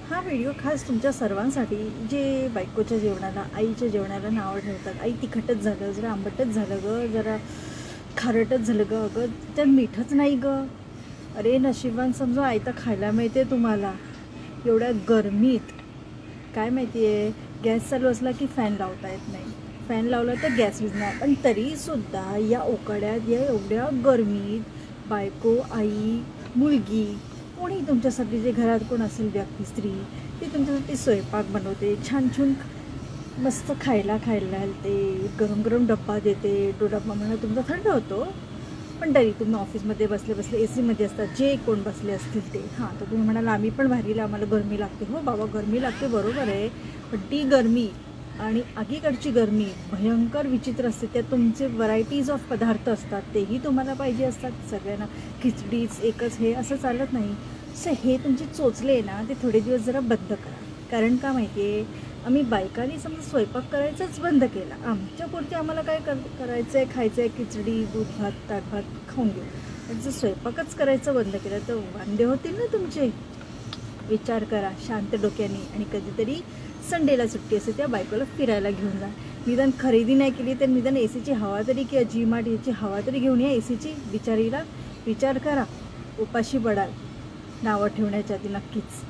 हा व्हिडिओ खास तुमच्या सर्वांसाठी जे बायकोच्या जेवणाला, आईच्या जेवणाला नावं ठेवतात. आई तिखटच झालं, जरा आंबटच झालं गं, जरा खारटच झालं गं, अगं त्यात मीठच नाही गं. अरे नशिबान समजा आयतं खायला मिळते तुम्हाला एवढ्या गरमीत. काय माहिती आहे, गॅस चालू असला की फॅन लावता येत नाही, फॅन लावला तर गॅस विझणार. पण तरीसुद्धा या उकाड्यात, या एवढ्या गरमीत बायको, आई, मुलगी, कोणी तुमच्यासाठी जे घरात कोण असेल व्यक्ती, स्त्री, ती तुमच्यासाठी स्वयंपाक बनवते, छान छान मस्त खायला घालते, गरम गरम डब्बा देते. तो डब्बा म्हणा तुमचा थंड होतो, पण तरी तुम्ही ऑफिसमध्ये बसले बसले ए सीमध्ये असतात, जे कोण बसले असतील ते. हां, तर तुम्ही म्हणाल आम्ही पण भारीला, आम्हाला गरमी लागते. हो बाबा, गरमी लागते, बरोबर आहे. पण ती गरमी आणि आगीकडची गरमी भयंकर विचित्र असते. त्यात तुमचे व्हरायटीज ऑफ पदार्थ असतात, तेही तुम्हाला पाहिजे असतात. सगळ्यांना खिचडीच एकच हे असं चालत नाही. सो हे तुमचे चोचले ना, ते थोडे दिवस जरा बंद करा. कारण का माहिती आहे, आम्ही बायकांनी समजा स्वयंपाक करायचंच बंद केला. आमच्यापुरती आम्हाला काय करायचं आहे, खायचं आहे, खिचडी, दूध भात, ताट भात खाऊन घेऊ. पण जर स्वयंपाकच करायचं बंद केलं तर वांदे होतील ना तुमचे. विचार करा शांत डोक्याने. आणि कधीतरी संडेला सुट्टी असते, त्या बायकोला फिरायला घेऊन जा. निदान खरेदी नाही केली तर निदान ए सीची हवा तरी, किंवा जी मार्ट याची हवा तरी घेऊन या ए सीची. बिचारीला विचार करा, उपाशी पडाल नावं ठेवण्याच्या आधी नक्कीच.